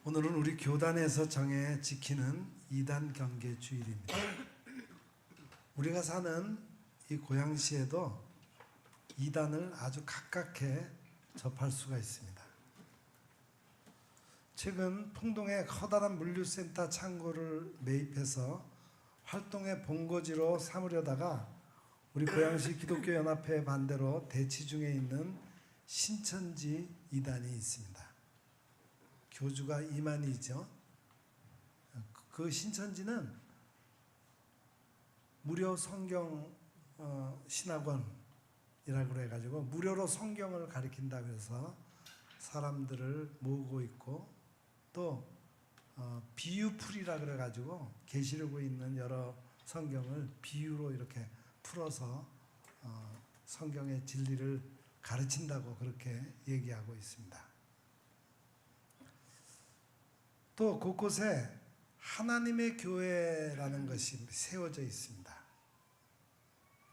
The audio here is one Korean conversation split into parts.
오늘은 우리 교단에서 정해 지키는 이단 경계 주일입니다. 우리가 사는 이 고양시에도 이단을 아주 가깝게 접할 수가 있습니다. 최근 풍동에 커다란 물류센터 창고를 매입해서 활동의 본거지로 삼으려다가 우리 고양시 기독교연합회 반대로 대치 중에 있는 신천지 이단이 있습니다. 교주가 이만희죠. 그 신천지는 무료 성경 신학원이라고 그래가지고 무료로 성경을 가르친다고 해서 사람들을 모으고 있고, 또 비유풀이라 그래가지고 계시록에 있는 여러 성경을 비유로 이렇게 풀어서 성경의 진리를 가르친다고 그렇게 얘기하고 있습니다. 또 곳곳에 하나님의 교회라는 것이 세워져 있습니다.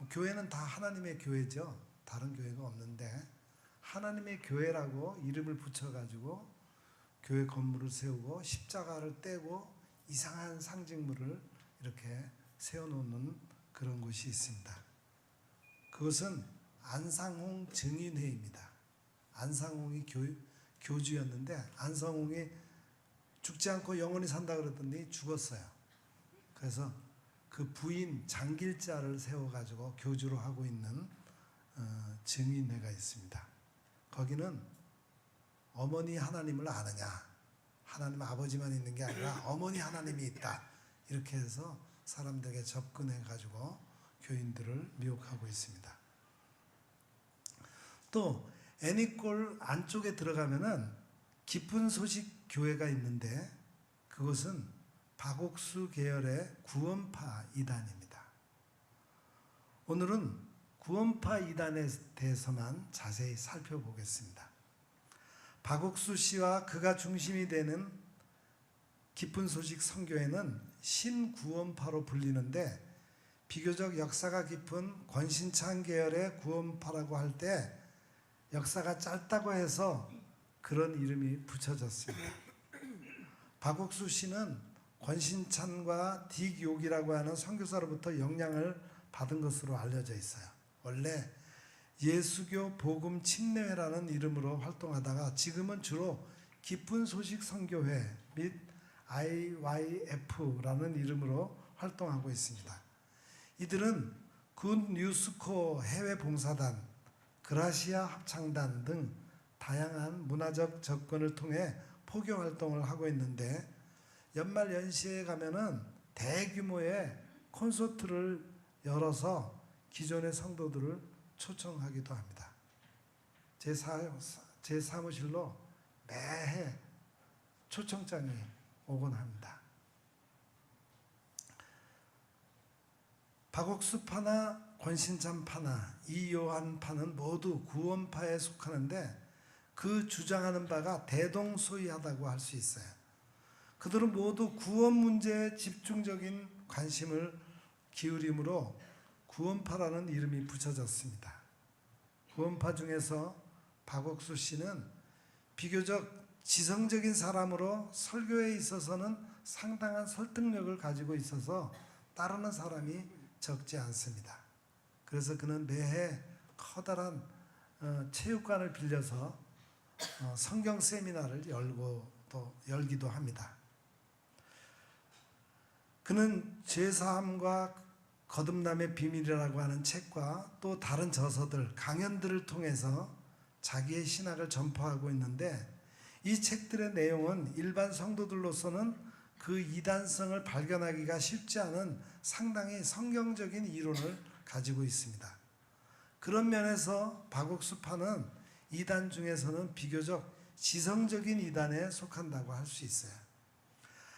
교회는 다 하나님의 교회죠. 다른 교회가 없는데 하나님의 교회라고 이름을 붙여가지고 교회 건물을 세우고 십자가를 떼고 이상한 상징물을 이렇게 세워놓는 그런 곳이 있습니다. 그것은 안상홍 증인회입니다. 안상홍이 교주였는데 안상홍이 죽지 않고 영원히 산다 그랬더니 죽었어요. 그래서 그 부인 장길자를 세워가지고 교주로 하고 있는 증인회가 있습니다. 거기는 어머니 하나님을 아느냐, 하나님 아버지만 있는 게 아니라 어머니 하나님이 있다, 이렇게 해서 사람들에게 접근해가지고 교인들을 미혹하고 있습니다. 또 애니골 안쪽에 들어가면은 깊은 소식 교회가 있는데 그것은 박옥수 계열의 구원파 이단입니다. 오늘은 구원파 이단에 대해서만 자세히 살펴보겠습니다. 박옥수 씨와 그가 중심이 되는 깊은 소식 선교회는 신구원파로 불리는데 비교적 역사가 깊은 권신창 계열의 구원파라고 할 때 역사가 짧다고 해서 그런 이름이 붙여졌습니다. 박옥수 씨는 권신찬과 딕욕이라고 하는 선교사로부터 영향을 받은 것으로 알려져 있어요. 원래 예수교 복음 침례회라는 이름으로 활동하다가 지금은 주로 깊은 소식 선교회 및 IYF라는 이름으로 활동하고 있습니다. 이들은 굿 뉴스코 해외 봉사단, 그라시아 합창단 등 다양한 문화적 접근을 통해 포교 활동을 하고 있는데 연말 연시에 가면은 대규모의 콘서트를 열어서 기존의 성도들을 초청하기도 합니다. 제 사무실로 매해 초청장이 오곤 합니다. 박옥수파나 권신찬파나 이요한파는 모두 구원파에 속하는데 그 주장하는 바가 대동소이하다고 할 수 있어요. 그들은 모두 구원 문제에 집중적인 관심을 기울이므로 구원파라는 이름이 붙여졌습니다. 구원파 중에서 박옥수 씨는 비교적 지성적인 사람으로 설교에 있어서는 상당한 설득력을 가지고 있어서 따르는 사람이 적지 않습니다. 그래서 그는 매해 커다란 체육관을 빌려서 성경 세미나를 열기도 합니다. 그는 죄사함과 거듭남의 비밀이라고 하는 책과 또 다른 저서들, 강연들을 통해서 자기의 신학을 전파하고 있는데 이 책들의 내용은 일반 성도들로서는 그 이단성을 발견하기가 쉽지 않은 상당히 성경적인 이론을 가지고 있습니다. 그런 면에서 박옥수파는 이단 중에서는 비교적 지성적인 이단에 속한다고 할 수 있어요.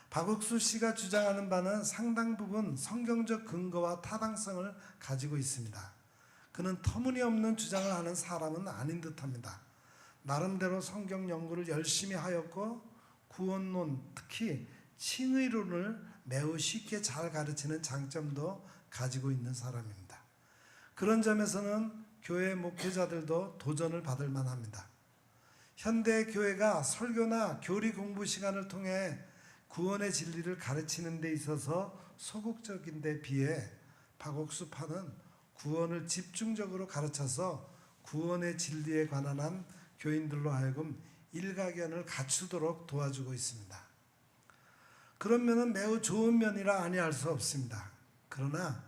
박옥수 씨가 주장하는 바는 상당 부분 성경적 근거와 타당성을 가지고 있습니다. 그는 터무니없는 주장을 하는 사람은 아닌 듯합니다. 나름대로 성경 연구를 열심히 하였고 구원론, 특히 칭의론을 매우 쉽게 잘 가르치는 장점도 가지고 있는 사람입니다. 그런 점에서는 교회 목회자들도 도전을 받을 만합니다. 현대 교회가 설교나 교리 공부 시간을 통해 구원의 진리를 가르치는 데 있어서 소극적인 데 비해 박옥수파는 구원을 집중적으로 가르쳐서 구원의 진리에 관한 한 교인들로 하여금 일가견을 갖추도록 도와주고 있습니다. 그런 면은 매우 좋은 면이라 아니할 수 없습니다. 그러나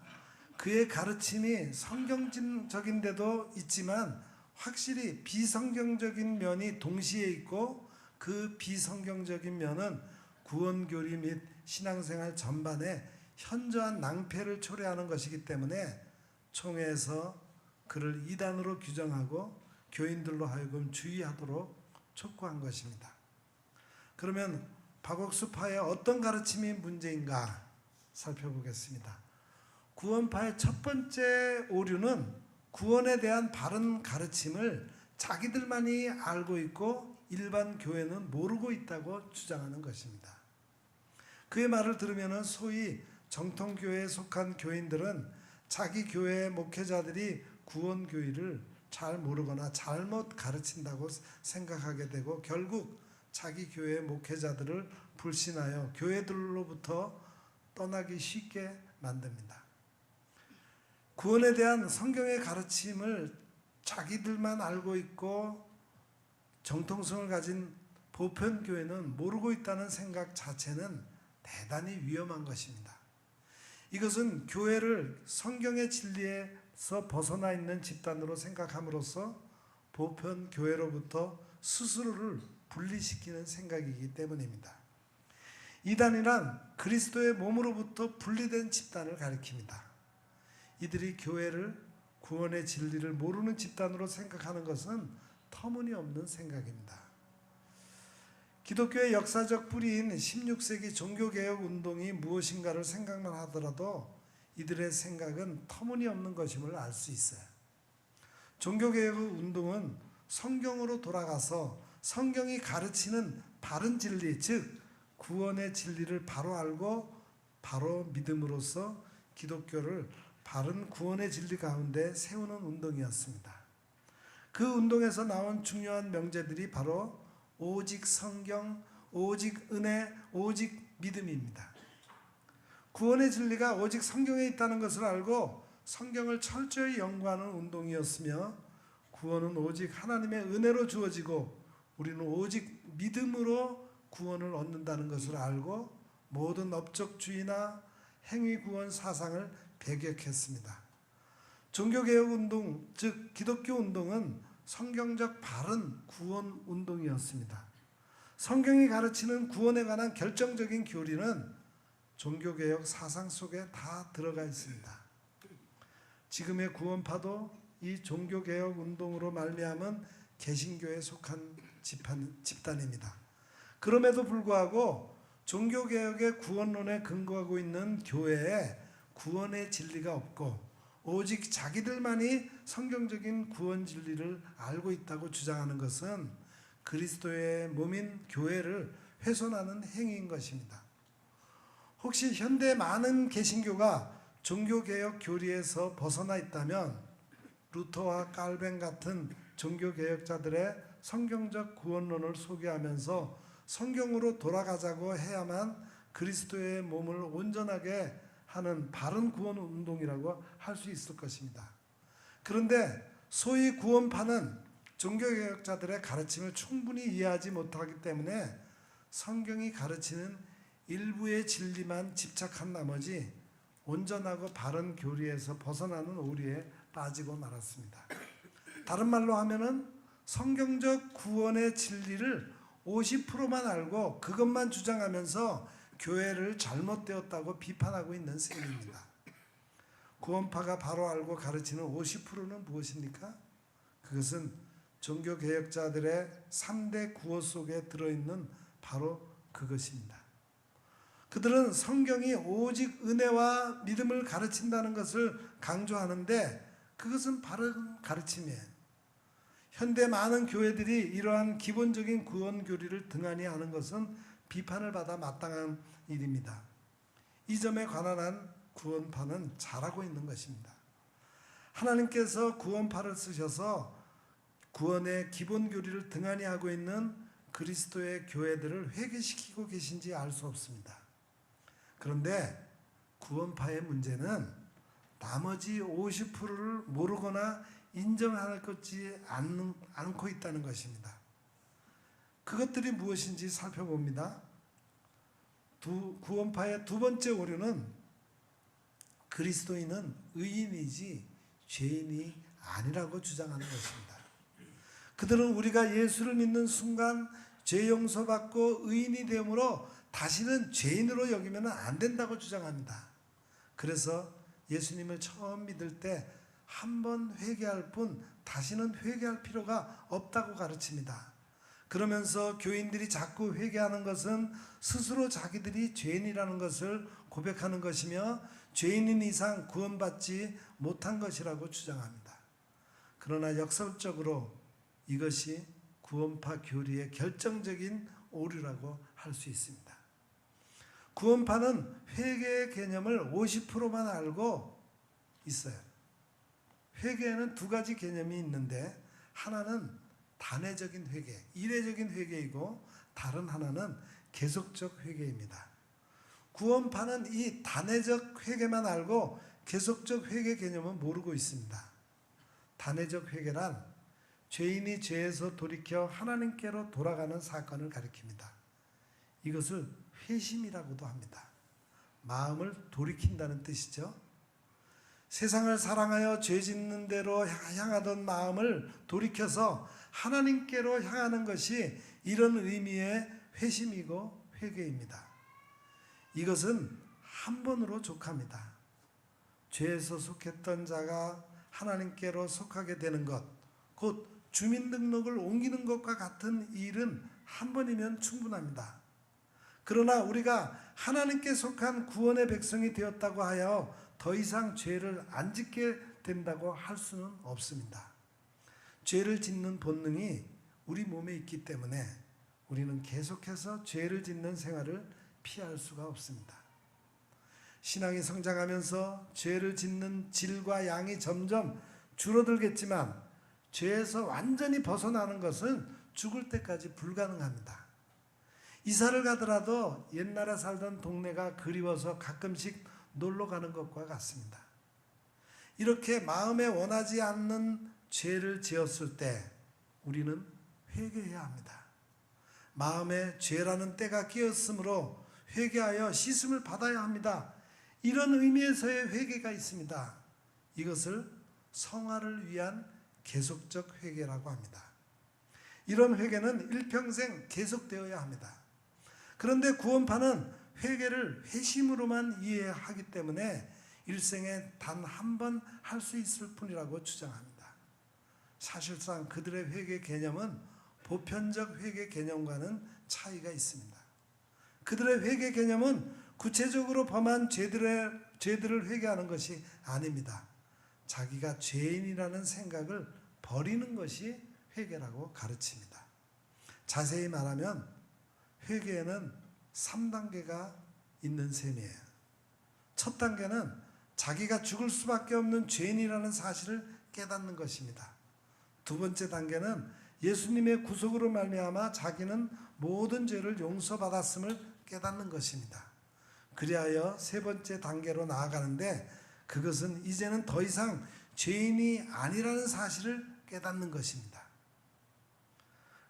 그의 가르침이 성경적인 데도 있지만 확실히 비성경적인 면이 동시에 있고 그 비성경적인 면은 구원교리 및 신앙생활 전반에 현저한 낭패를 초래하는 것이기 때문에 총회에서 그를 이단으로 규정하고 교인들로 하여금 주의하도록 촉구한 것입니다. 그러면 박옥수파의 어떤 가르침이 문제인가 살펴보겠습니다. 구원파의 첫 번째 오류는 구원에 대한 바른 가르침을 자기들만이 알고 있고 일반 교회는 모르고 있다고 주장하는 것입니다. 그의 말을 들으면 소위 정통교회에 속한 교인들은 자기 교회의 목회자들이 구원교리를 잘 모르거나 잘못 가르친다고 생각하게 되고 결국 자기 교회의 목회자들을 불신하여 교회들로부터 떠나기 쉽게 만듭니다. 구원에 대한 성경의 가르침을 자기들만 알고 있고 정통성을 가진 보편교회는 모르고 있다는 생각 자체는 대단히 위험한 것입니다. 이것은 교회를 성경의 진리에서 벗어나 있는 집단으로 생각함으로써 보편교회로부터 스스로를 분리시키는 생각이기 때문입니다. 이단이란 그리스도의 몸으로부터 분리된 집단을 가리킵니다. 이들이 교회를 구원의 진리를 모르는 집단으로 생각하는 것은 터무니없는 생각입니다. 기독교의 역사적 뿌리인 16세기 종교개혁 운동이 무엇인가를 생각만 하더라도 이들의 생각은 터무니없는 것임을 알 수 있어요. 종교개혁 운동은 성경으로 돌아가서 성경이 가르치는 바른 진리, 즉 구원의 진리를 바로 알고 바로 믿음으로써 기독교를 바른 구원의 진리 가운데 세우는 운동이었습니다. 그 운동에서 나온 중요한 명제들이 바로 오직 성경, 오직 은혜, 오직 믿음입니다. 구원의 진리가 오직 성경에 있다는 것을 알고 성경을 철저히 연구하는 운동이었으며 구원은 오직 하나님의 은혜로 주어지고 우리는 오직 믿음으로 구원을 얻는다는 것을 알고 모든 업적주의나 행위구원 사상을 배격했습니다. 종교개혁 운동, 즉 기독교 운동은 성경적 바른 구원 운동이었습니다. 성경이 가르치는 구원에 관한 결정적인 교리는 종교개혁 사상 속에 다 들어가 있습니다. 지금의 구원파도 이 종교개혁 운동으로 말미암은 개신교에 속한 집단입니다. 그럼에도 불구하고 종교개혁의 구원론에 근거하고 있는 교회에 구원의 진리가 없고 오직 자기들만이 성경적인 구원 진리를 알고 있다고 주장하는 것은 그리스도의 몸인 교회를 훼손하는 행위인 것입니다. 혹시 현대 많은 개신교가 종교개혁 교리에서 벗어나 있다면 루터와 칼뱅 같은 종교개혁자들의 성경적 구원론을 소개하면서 성경으로 돌아가자고 해야만 그리스도의 몸을 온전하게 하는 바른 구원 운동이라고 할 수 있을 것입니다. 그런데 소위 구원파는 종교개혁자들의 가르침을 충분히 이해하지 못하기 때문에 성경이 가르치는 일부의 진리만 집착한 나머지 온전하고 바른 교리에서 벗어나는 오류에 빠지고 말았습니다. 다른 말로 하면은 성경적 구원의 진리를 50%만 알고 그것만 주장하면서 교회를 잘못되었다고 비판하고 있는 셈입니다. 구원파가 바로 알고 가르치는 50%는 무엇입니까? 그것은 종교개혁자들의 3대 구호 속에 들어있는 바로 그것입니다. 그들은 성경이 오직 은혜와 믿음을 가르친다는 것을 강조하는데 그것은 바른 가르침이에요. 현대 많은 교회들이 이러한 기본적인 구원 교리를 등한히 하는 것은 비판을 받아 마땅한 일입니다. 이 점에 관한 한 구원파는 잘하고 있는 것입니다. 하나님께서 구원파를 쓰셔서 구원의 기본 교리를 등한히 하고 있는 그리스도의 교회들을 회개시키고 계신지 알 수 없습니다. 그런데 구원파의 문제는 나머지 50%를 모르거나 인정하지 않고 있다는 것입니다. 그것들이 무엇인지 살펴봅니다. 구원파의 두 번째 오류는 그리스도인은 의인이지 죄인이 아니라고 주장하는 것입니다. 그들은 우리가 예수를 믿는 순간 죄 용서받고 의인이 되므로 다시는 죄인으로 여기면 안 된다고 주장합니다. 그래서 예수님을 처음 믿을 때 한 번 회개할 뿐 다시는 회개할 필요가 없다고 가르칩니다. 그러면서 교인들이 자꾸 회개하는 것은 스스로 자기들이 죄인이라는 것을 고백하는 것이며 죄인인 이상 구원받지 못한 것이라고 주장합니다. 그러나 역설적으로 이것이 구원파 교리의 결정적인 오류라고 할 수 있습니다. 구원파는 회개의 개념을 50%만 알고 있어요. 회개에는 두 가지 개념이 있는데 하나는 단회적인 회개, 이례적인 회개이고 다른 하나는 계속적 회개입니다. 구원파는 이 단회적 회개만 알고 계속적 회개 개념은 모르고 있습니다. 단회적 회개란 죄인이 죄에서 돌이켜 하나님께로 돌아가는 사건을 가리킵니다. 이것을 회심이라고도 합니다. 마음을 돌이킨다는 뜻이죠. 세상을 사랑하여 죄 짓는 대로 향하던 마음을 돌이켜서 하나님께로 향하는 것이 이런 의미의 회심이고 회개입니다. 이것은 한 번으로 족합니다. 죄에서 속했던 자가 하나님께로 속하게 되는 것, 곧 주민등록을 옮기는 것과 같은 일은 한 번이면 충분합니다. 그러나 우리가 하나님께 속한 구원의 백성이 되었다고 하여 더 이상 죄를 안 짓게 된다고 할 수는 없습니다. 죄를 짓는 본능이 우리 몸에 있기 때문에 우리는 계속해서 죄를 짓는 생활을 피할 수가 없습니다. 신앙이 성장하면서 죄를 짓는 질과 양이 점점 줄어들겠지만 죄에서 완전히 벗어나는 것은 죽을 때까지 불가능합니다. 이사를 가더라도 옛날에 살던 동네가 그리워서 가끔씩 놀러 가는 것과 같습니다. 이렇게 마음에 원하지 않는 죄를 지었을 때 우리는 회개해야 합니다. 마음에 죄라는 때가 끼었으므로 회개하여 씻음을 받아야 합니다. 이런 의미에서의 회개가 있습니다. 이것을 성화를 위한 계속적 회개라고 합니다. 이런 회개는 일평생 계속되어야 합니다. 그런데 구원파는 회개를 회심으로만 이해하기 때문에 일생에 단 한 번 할 수 있을 뿐이라고 주장합니다. 사실상 그들의 회개 개념은 보편적 회개 개념과는 차이가 있습니다. 그들의 회개 개념은 구체적으로 범한 죄들을 회개하는 것이 아닙니다. 자기가 죄인이라는 생각을 버리는 것이 회개라고 가르칩니다. 자세히 말하면 회개에는 3단계가 있는 셈이에요. 첫 단계는 자기가 죽을 수밖에 없는 죄인이라는 사실을 깨닫는 것입니다. 두 번째 단계는 예수님의 구속으로 말미암아 자기는 모든 죄를 용서받았음을 깨닫는 것입니다. 그리하여 세 번째 단계로 나아가는데 그것은 이제는 더 이상 죄인이 아니라는 사실을 깨닫는 것입니다.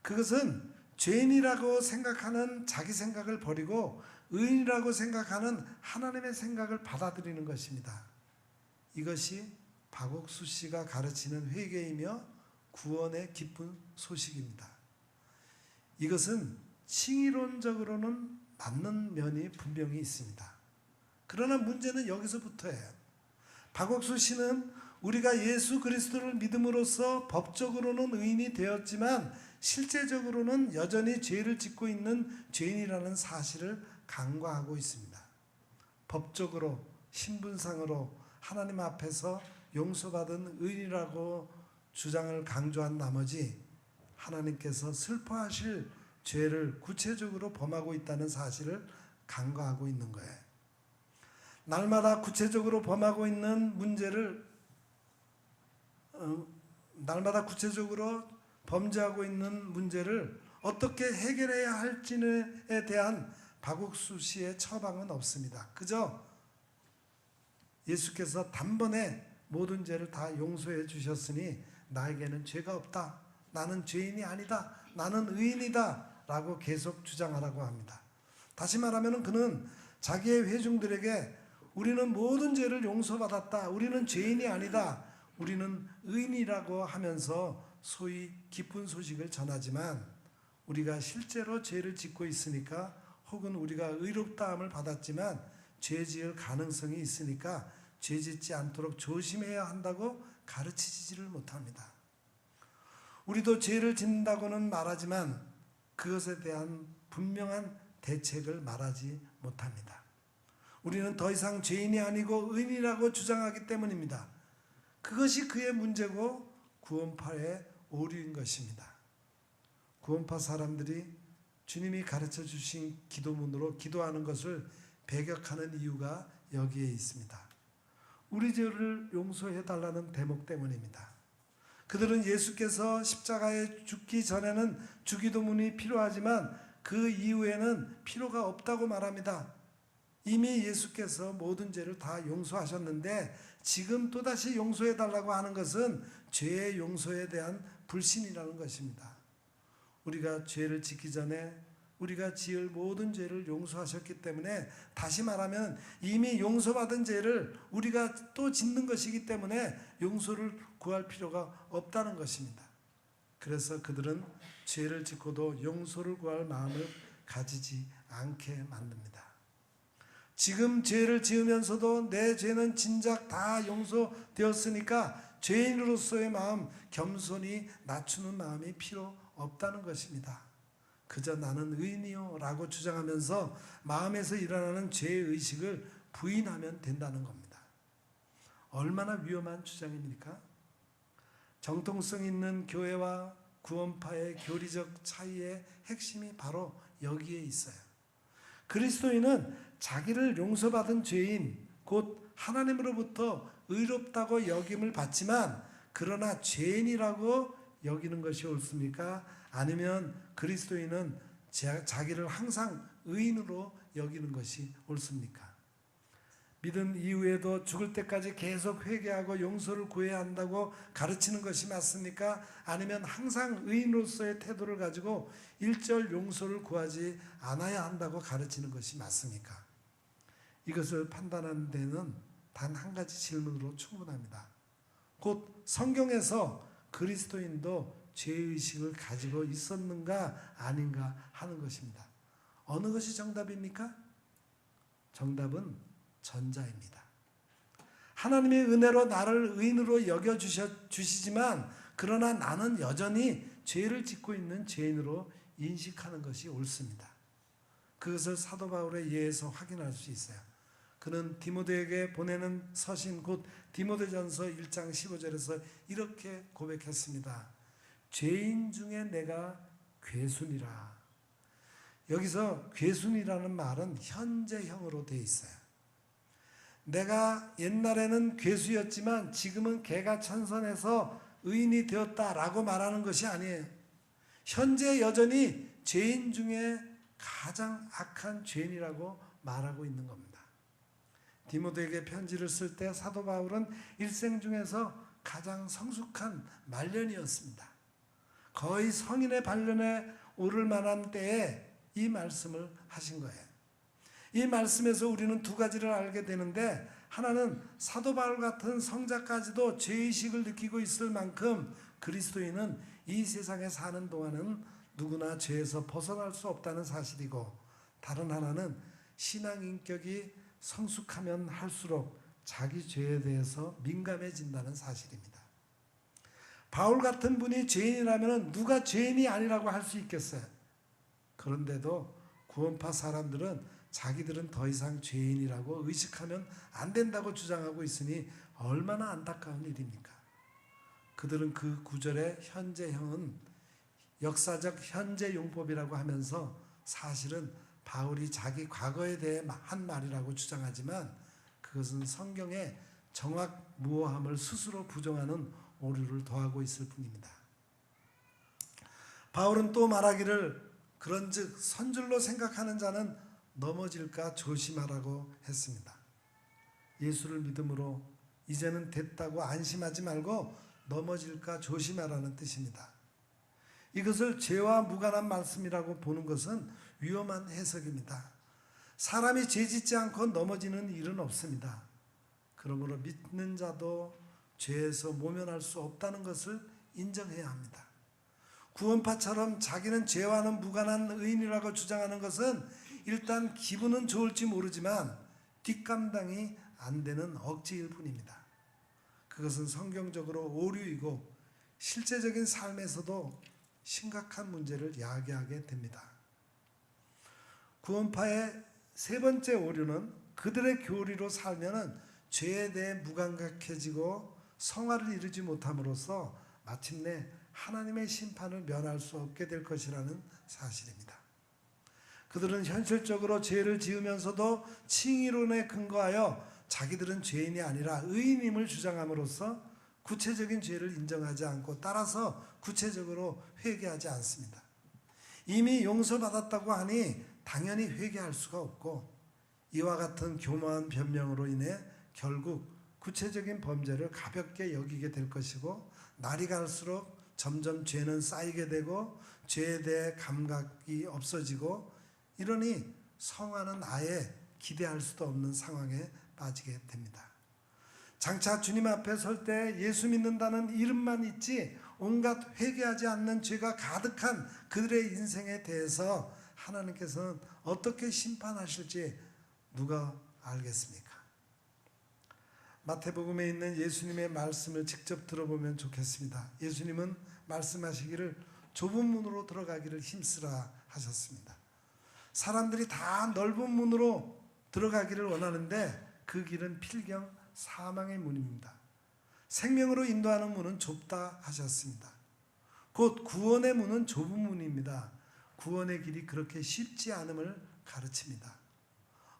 그것은 죄인이라고 생각하는 자기 생각을 버리고 의인이라고 생각하는 하나님의 생각을 받아들이는 것입니다. 이것이 박옥수 씨가 가르치는 회개이며 구원의 기쁜 소식입니다. 이것은 칭의론적으로는 맞는 면이 분명히 있습니다. 그러나 문제는 여기서부터예요. 박옥수 씨는 우리가 예수 그리스도를 믿음으로써 법적으로는 의인이 되었지만 실제적으로는 여전히 죄를 짓고 있는 죄인이라는 사실을 간과하고 있습니다. 법적으로 신분상으로 하나님 앞에서 용서받은 의인이라고 주장을 강조한 나머지 하나님께서 슬퍼하실 죄를 구체적으로 범하고 있다는 사실을 간과하고 있는 거예요. 날마다 구체적으로 범하고 있는 문제를 날마다 구체적으로 범죄하고 있는 문제를 어떻게 해결해야 할지에 대한 박옥수 씨의 처방은 없습니다. 그저 예수께서 단번에 모든 죄를 다 용서해 주셨으니 나에게는 죄가 없다. 나는 죄인이 아니다. 나는 의인이다. 라고 계속 주장하라고 합니다. 다시 말하면 그는 자기의 회중들에게 우리는 모든 죄를 용서받았다. 우리는 죄인이 아니다. 우리는 의인이라고 하면서 소위 기쁜 소식을 전하지만 우리가 실제로 죄를 짓고 있으니까 혹은 우리가 의롭다함을 받았지만 죄 지을 가능성이 있으니까 죄 짓지 않도록 조심해야 한다고 가르치지를 못합니다. 우리도 죄를 짓는다고는 말하지만 그것에 대한 분명한 대책을 말하지 못합니다. 우리는 더 이상 죄인이 아니고 의인이라고 주장하기 때문입니다. 그것이 그의 문제고 구원파의 오류인 것입니다. 구원파 사람들이 주님이 가르쳐 주신 기도문으로 기도하는 것을 배격하는 이유가 여기에 있습니다. 우리 죄를 용서해 달라는 대목 때문입니다. 그들은 예수께서 십자가에 죽기 전에는 주기도문이 필요하지만 그 이후에는 필요가 없다고 말합니다. 이미 예수께서 모든 죄를 다 용서하셨는데 지금 또다시 용서해 달라고 하는 것은 죄의 용서에 대한 불신이라는 것입니다. 우리가 죄를 짓기 전에 우리가 지을 모든 죄를 용서하셨기 때문에 다시 말하면 이미 용서받은 죄를 우리가 또 짓는 것이기 때문에 용서를 구할 필요가 없다는 것입니다. 그래서 그들은 죄를 짓고도 용서를 구할 마음을 가지지 않게 만듭니다. 지금 죄를 지으면서도 내 죄는 진작 다 용서되었으니까 죄인으로서의 마음, 겸손히 낮추는 마음이 필요 없다는 것입니다. 그저 나는 의인이요 라고 주장하면서 마음에서 일어나는 죄의식을 부인하면 된다는 겁니다. 얼마나 위험한 주장입니까? 정통성 있는 교회와 구원파의 교리적 차이의 핵심이 바로 여기에 있어요. 그리스도인은 자기를 용서받은 죄인, 곧 하나님으로부터 의롭다고 여김을 받지만 그러나 죄인이라고 여기는 것이 옳습니까? 아니면 그리스도인은 자기를 항상 의인으로 여기는 것이 옳습니까? 믿음 이후에도 죽을 때까지 계속 회개하고 용서를 구해야 한다고 가르치는 것이 맞습니까? 아니면 항상 의인으로서의 태도를 가지고 일절 용서를 구하지 않아야 한다고 가르치는 것이 맞습니까? 이것을 판단하는 데는 단 한 가지 질문으로 충분합니다. 곧 성경에서 그리스도인도 죄의식을 가지고 있었는가 아닌가 하는 것입니다. 어느 것이 정답입니까? 정답은 전자입니다. 하나님의 은혜로 나를 의인으로 여겨주시지만 그러나 나는 여전히 죄를 짓고 있는 죄인으로 인식하는 것이 옳습니다. 그것을 사도 바울의 예에서 확인할 수 있어요. 그는 디모데에게 보내는 서신 곧 디모데전서 1장 15절에서 이렇게 고백했습니다. 죄인 중에 내가 괴순이라. 여기서 괴순이라는 말은 현재형으로 되어 있어요. 내가 옛날에는 괴수였지만 지금은 개가 천선해서 의인이 되었다라고 말하는 것이 아니에요. 현재 여전히 죄인 중에 가장 악한 죄인이라고 말하고 있는 겁니다. 디모데에게 편지를 쓸 때 사도 바울은 일생 중에서 가장 성숙한 말년이었습니다. 거의 성인의 반년에 오를 만한 때에 이 말씀을 하신 거예요. 이 말씀에서 우리는 두 가지를 알게 되는데 하나는 사도 바울 같은 성자까지도 죄의식을 느끼고 있을 만큼 그리스도인은 이 세상에 사는 동안은 누구나 죄에서 벗어날 수 없다는 사실이고 다른 하나는 신앙 인격이 성숙하면 할수록 자기 죄에 대해서 민감해진다는 사실입니다. 바울 같은 분이 죄인이라면 누가 죄인이 아니라고 할 수 있겠어요? 그런데도 구원파 사람들은 자기들은 더 이상 죄인이라고 의식하면 안 된다고 주장하고 있으니 얼마나 안타까운 일입니까? 그들은 그 구절의 현재형은 역사적 현재용법이라고 하면서 사실은 바울이 자기 과거에 대해 한 말이라고 주장하지만 그것은 성경의 정확무오함을 스스로 부정하는 오류를 더하고 있을 뿐입니다. 바울은 또 말하기를 그런즉 선줄로 생각하는 자는 넘어질까 조심하라고 했습니다. 예수를 믿음으로 이제는 됐다고 안심하지 말고 넘어질까 조심하라는 뜻입니다. 이것을 죄와 무관한 말씀이라고 보는 것은 위험한 해석입니다. 사람이 죄짓지 않고 넘어지는 일은 없습니다. 그러므로 믿는 자도 죄에서 모면할 수 없다는 것을 인정해야 합니다. 구원파처럼 자기는 죄와는 무관한 의인이라고 주장하는 것은 일단 기분은 좋을지 모르지만 뒷감당이 안 되는 억지일 뿐입니다. 그것은 성경적으로 오류이고 실제적인 삶에서도 심각한 문제를 야기하게 됩니다. 구원파의 세 번째 오류는 그들의 교리로 살면은 죄에 대해 무감각해지고 성화를 이루지 못함으로써 마침내 하나님의 심판을 면할 수 없게 될 것이라는 사실입니다. 그들은 현실적으로 죄를 지으면서도 칭의론에 근거하여 자기들은 죄인이 아니라 의인임을 주장함으로써 구체적인 죄를 인정하지 않고 따라서 구체적으로 회개하지 않습니다. 이미 용서받았다고 하니 당연히 회개할 수가 없고 이와 같은 교묘한 변명으로 인해 결국 구체적인 범죄를 가볍게 여기게 될 것이고 날이 갈수록 점점 죄는 쌓이게 되고 죄에 대해 감각이 없어지고 이러니 성화는 아예 기대할 수도 없는 상황에 빠지게 됩니다. 장차 주님 앞에 설 때 예수 믿는다는 이름만 있지 온갖 회개하지 않는 죄가 가득한 그들의 인생에 대해서 하나님께서는 어떻게 심판하실지 누가 알겠습니까? 마태복음에 있는 예수님의 말씀을 직접 들어보면 좋겠습니다. 예수님은 말씀하시기를 좁은 문으로 들어가기를 힘쓰라 하셨습니다. 사람들이 다 넓은 문으로 들어가기를 원하는데 그 길은 필경 사망의 문입니다. 생명으로 인도하는 문은 좁다 하셨습니다. 곧 구원의 문은 좁은 문입니다. 구원의 길이 그렇게 쉽지 않음을 가르칩니다.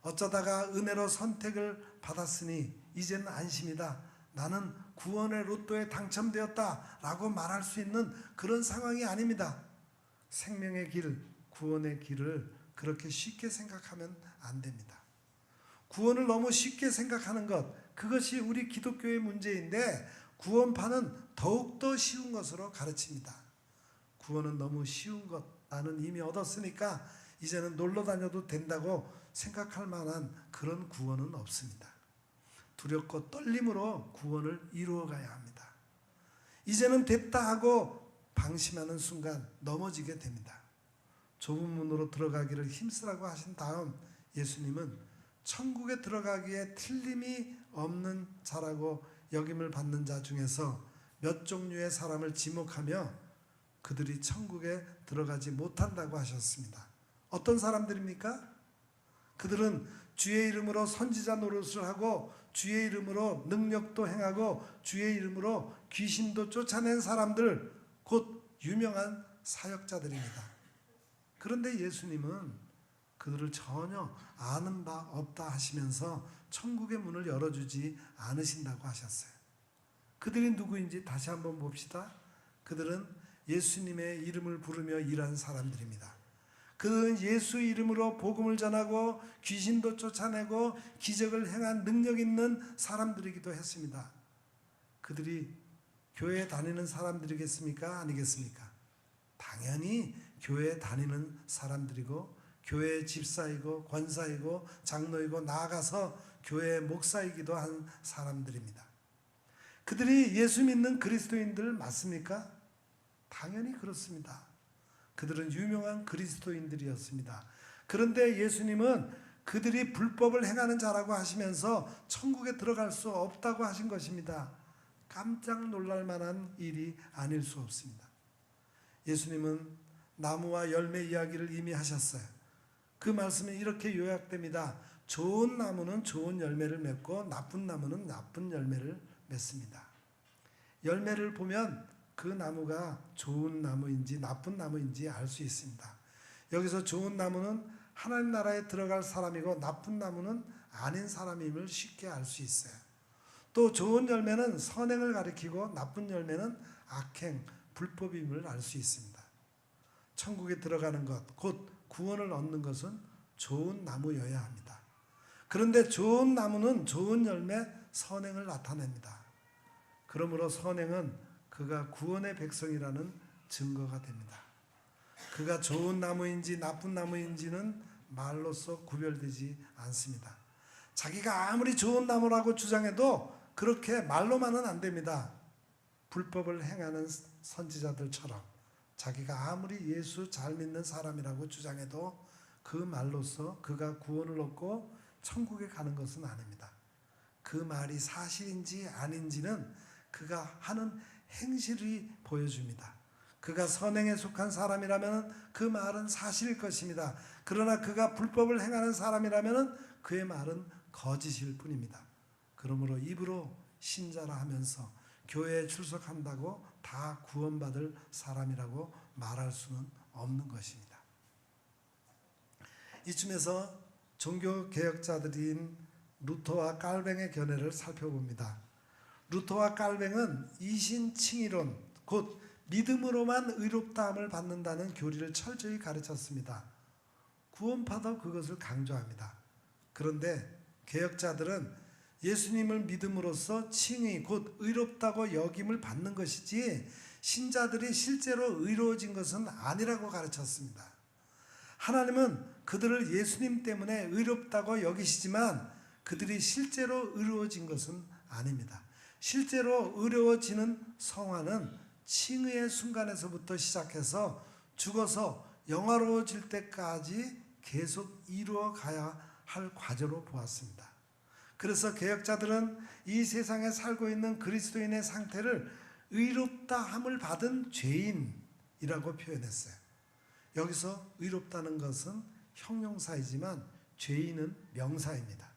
어쩌다가 은혜로 선택을 받았으니 이제는 안심이다. 나는 구원의 로또에 당첨되었다 라고 말할 수 있는 그런 상황이 아닙니다. 생명의 길, 구원의 길을 그렇게 쉽게 생각하면 안 됩니다. 구원을 너무 쉽게 생각하는 것, 그것이 우리 기독교의 문제인데 구원파는 더욱더 쉬운 것으로 가르칩니다. 구원은 너무 쉬운 것, 나는 이미 얻었으니까 이제는 놀러 다녀도 된다고 생각할 만한 그런 구원은 없습니다. 두렵고 떨림으로 구원을 이루어가야 합니다. 이제는 됐다 하고 방심하는 순간 넘어지게 됩니다. 좁은 문으로 들어가기를 힘쓰라고 하신 다음 예수님은 천국에 들어가기에 틀림이 없는 자라고 여김을 받는 자 중에서 몇 종류의 사람을 지목하며 그들이 천국에 들어가지 못한다고 하셨습니다. 어떤 사람들입니까? 그들은 주의 이름으로 선지자 노릇을 하고 주의 이름으로 능력도 행하고 주의 이름으로 귀신도 쫓아낸 사람들, 곧 유명한 사역자들입니다. 그런데 예수님은 그들을 전혀 아는 바 없다 하시면서 천국의 문을 열어주지 않으신다고 하셨어요. 그들이 누구인지 다시 한번 봅시다. 그들은 예수님의 이름을 부르며 일한 사람들입니다. 그들은 예수 이름으로 복음을 전하고 귀신도 쫓아내고 기적을 행한 능력 있는 사람들이기도 했습니다. 그들이 교회에 다니는 사람들이겠습니까? 아니겠습니까? 당연히 교회에 다니는 사람들이고 교회의 집사이고 권사이고 장로이고 나아가서 교회의 목사이기도 한 사람들입니다. 그들이 예수 믿는 그리스도인들 맞습니까? 당연히 그렇습니다. 그들은 유명한 그리스도인들이었습니다. 그런데 예수님은 그들이 불법을 행하는 자라고 하시면서 천국에 들어갈 수 없다고 하신 것입니다. 깜짝 놀랄 만한 일이 아닐 수 없습니다. 예수님은 나무와 열매 이야기를 이미 하셨어요. 그 말씀이 이렇게 요약됩니다. 좋은 나무는 좋은 열매를 맺고 나쁜 나무는 나쁜 열매를 맺습니다. 열매를 보면 그 나무가 좋은 나무인지 나쁜 나무인지 알 수 있습니다. 여기서 좋은 나무는 하나님 나라에 들어갈 사람이고 나쁜 나무는 아닌 사람임을 쉽게 알 수 있어요. 또 좋은 열매는 선행을 가리키고 나쁜 열매는 악행, 불법임을 알 수 있습니다. 천국에 들어가는 것, 곧 구원을 얻는 것은 좋은 나무여야 합니다. 그런데 좋은 나무는 좋은 열매, 선행을 나타냅니다. 그러므로 선행은 그가 구원의 백성이라는 증거가 됩니다. 그가 좋은 나무인지 나쁜 나무인지는 말로써 구별되지 않습니다. 자기가 아무리 좋은 나무라고 주장해도 그렇게 말로만은 안 됩니다. 불법을 행하는 선지자들처럼 자기가 아무리 예수 잘 믿는 사람이라고 주장해도 그 말로써 그가 구원을 얻고 천국에 가는 것은 아닙니다. 그 말이 사실인지 아닌지는 그가 하는 행실이 보여줍니다. 그가 선행에 속한 사람이라면 그 말은 사실일 것입니다. 그러나 그가 불법을 행하는 사람이라면 그의 말은 거짓일 뿐입니다. 그러므로 입으로 신자라 하면서 교회에 출석한다고 다 구원받을 사람이라고 말할 수는 없는 것입니다. 이쯤에서 종교개혁자들인 루터와 깔뱅의 견해를 살펴봅니다. 루터와 깔뱅은 이신칭의론, 곧 믿음으로만 의롭다함을 받는다는 교리를 철저히 가르쳤습니다. 구원파도 그것을 강조합니다. 그런데 개혁자들은 예수님을 믿음으로써 칭의, 곧 의롭다고 여김을 받는 것이지 신자들이 실제로 의로워진 것은 아니라고 가르쳤습니다. 하나님은 그들을 예수님 때문에 의롭다고 여기시지만 그들이 실제로 의로워진 것은 아닙니다. 실제로 의로워지는 성화는 칭의의 순간에서부터 시작해서 죽어서 영화로워질 때까지 계속 이루어 가야 할 과제로 보았습니다. 그래서 개혁자들은 이 세상에 살고 있는 그리스도인의 상태를 의롭다함을 받은 죄인이라고 표현했어요. 여기서 의롭다는 것은 형용사이지만 죄인은 명사입니다.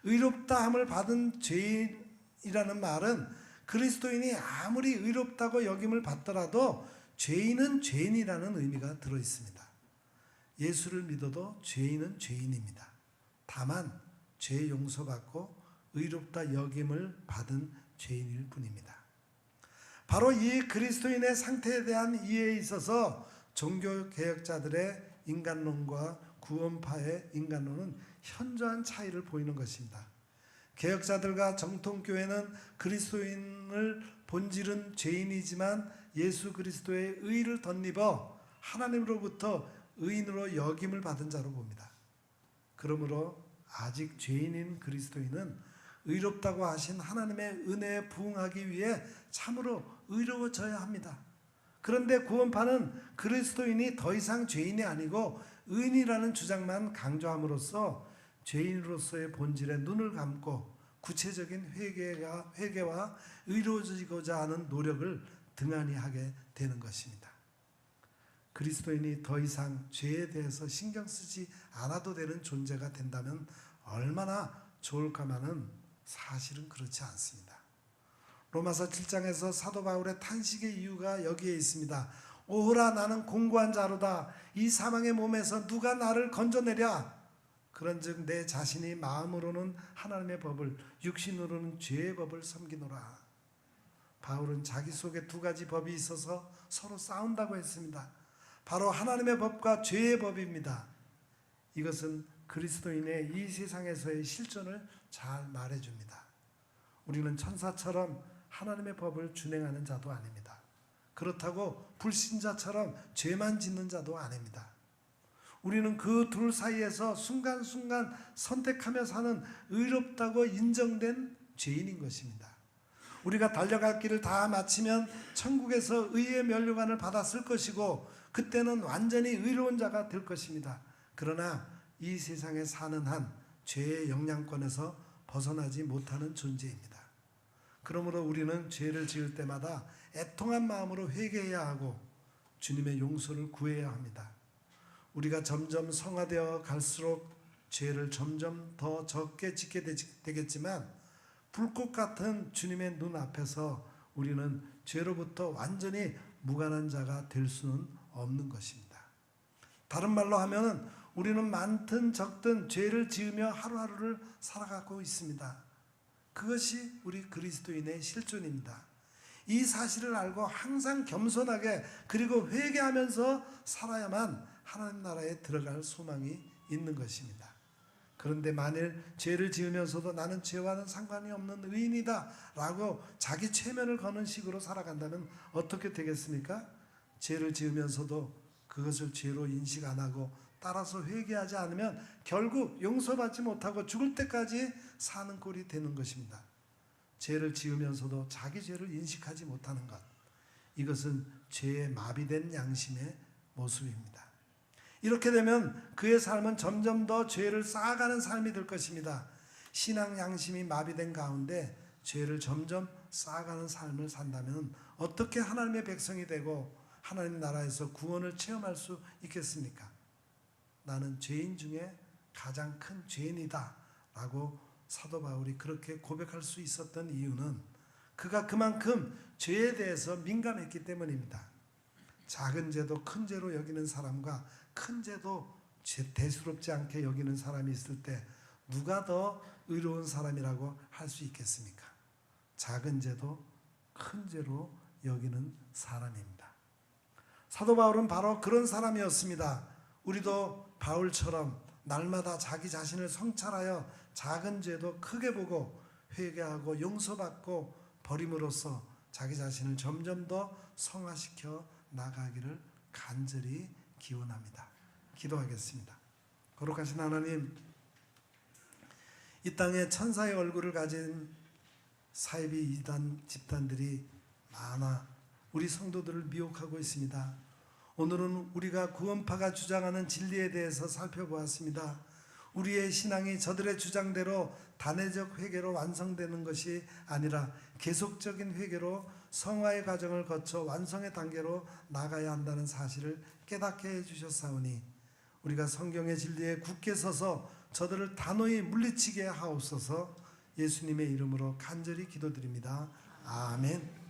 의롭다함을 받은 죄인이라는 말은 그리스도인이 아무리 의롭다고 여김을 받더라도 죄인은 죄인이라는 의미가 들어 있습니다. 예수를 믿어도 죄인은 죄인입니다. 다만 죄 용서받고 의롭다 여김을 받은 죄인일 뿐입니다. 바로 이 그리스도인의 상태에 대한 이해에 있어서 종교개혁자들의 인간론과 구원파의 인간론은 현저한 차이를 보이는 것입니다. 개혁자들과 정통교회는 그리스도인을 본질은 죄인이지만 예수 그리스도의 의를 덧입어 하나님으로부터 의인으로 여김을 받은 자로 봅니다. 그러므로 아직 죄인인 그리스도인은 의롭다고 하신 하나님의 은혜에 부응하기 위해 참으로 의로워져야 합니다. 그런데 구원파는 그리스도인이 더 이상 죄인이 아니고 의인이라는 주장만 강조함으로써 죄인으로서의 본질에 눈을 감고 구체적인 회개와 의로워지고자 하는 노력을 등한히 하게 되는 것입니다. 그리스도인이 더 이상 죄에 대해서 신경 쓰지 않아도 되는 존재가 된다면 얼마나 좋을까마는 사실은 그렇지 않습니다. 로마서 7장에서 사도 바울의 탄식의 이유가 여기에 있습니다. 오호라 나는 공고한 자로다. 이 사망의 몸에서 누가 나를 건져내랴. 그런즉 내 자신이 마음으로는 하나님의 법을 육신으로는 죄의 법을 섬기노라. 바울은 자기 속에 두 가지 법이 있어서 서로 싸운다고 했습니다. 바로 하나님의 법과 죄의 법입니다. 이것은 그리스도인의 이 세상에서의 실존을 잘 말해줍니다. 우리는 천사처럼 하나님의 법을 준행하는 자도 아닙니다. 그렇다고 불신자처럼 죄만 짓는 자도 아닙니다. 우리는 그 둘 사이에서 순간순간 선택하며 사는 의롭다고 인정된 죄인인 것입니다. 우리가 달려갈 길을 다 마치면 천국에서 의의 면류관을 받았을 것이고 그때는 완전히 의로운 자가 될 것입니다. 그러나 이 세상에 사는 한 죄의 영향권에서 벗어나지 못하는 존재입니다. 그러므로 우리는 죄를 지을 때마다 애통한 마음으로 회개해야 하고 주님의 용서를 구해야 합니다. 우리가 점점 성화되어 갈수록 죄를 점점 더 적게 짓게 되겠지만 불꽃 같은 주님의 눈 앞에서 우리는 죄로부터 완전히 무관한 자가 될 수는 없는 것입니다. 다른 말로 하면 우리는 많든 적든 죄를 지으며 하루하루를 살아가고 있습니다. 그것이 우리 그리스도인의 실존입니다. 이 사실을 알고 항상 겸손하게 그리고 회개하면서 살아야만 하나님 나라에 들어갈 소망이 있는 것입니다. 그런데 만일 죄를 지으면서도 나는 죄와는 상관이 없는 의인이다 라고 자기 최면을 거는 식으로 살아간다면 어떻게 되겠습니까? 죄를 지으면서도 그것을 죄로 인식 안 하고 따라서 회개하지 않으면 결국 용서받지 못하고 죽을 때까지 사는 꼴이 되는 것입니다. 죄를 지으면서도 자기 죄를 인식하지 못하는 것, 이것은 죄에 마비된 양심의 모습입니다. 이렇게 되면 그의 삶은 점점 더 죄를 쌓아가는 삶이 될 것입니다. 신앙 양심이 마비된 가운데 죄를 점점 쌓아가는 삶을 산다면 어떻게 하나님의 백성이 되고 하나님 나라에서 구원을 체험할 수 있겠습니까? 나는 죄인 중에 가장 큰 죄인이다 라고 사도 바울이 그렇게 고백할 수 있었던 이유는 그가 그만큼 죄에 대해서 민감했기 때문입니다. 작은 죄도 큰 죄로 여기는 사람과 큰 죄도 대수롭지 않게 여기는 사람이 있을 때 누가 더 의로운 사람이라고 할 수 있겠습니까? 작은 죄도 큰 죄로 여기는 사람입니다. 사도 바울은 바로 그런 사람이었습니다. 우리도 바울처럼 날마다 자기 자신을 성찰하여 작은 죄도 크게 보고 회개하고 용서받고 버림으로써 자기 자신을 점점 더 성화시켜 나가기를 간절히 기원합니다. 기도하겠습니다. 거룩하신 하나님, 이 땅에 천사의 얼굴을 가진 사이비 이단 집단들이 많아 우리 성도들을 미혹하고 있습니다. 오늘은 우리가 구원파가 주장하는 진리에 대해서 살펴보았습니다. 우리의 신앙이 저들의 주장대로 단회적 회개로 완성되는 것이 아니라 계속적인 회개로 성화의 과정을 거쳐 완성의 단계로 나가야 한다는 사실을 깨닫게 해주셨사오니 우리가 성경의 진리에 굳게 서서 저들을 단호히 물리치게 하옵소서. 예수님의 이름으로 간절히 기도드립니다. 아멘.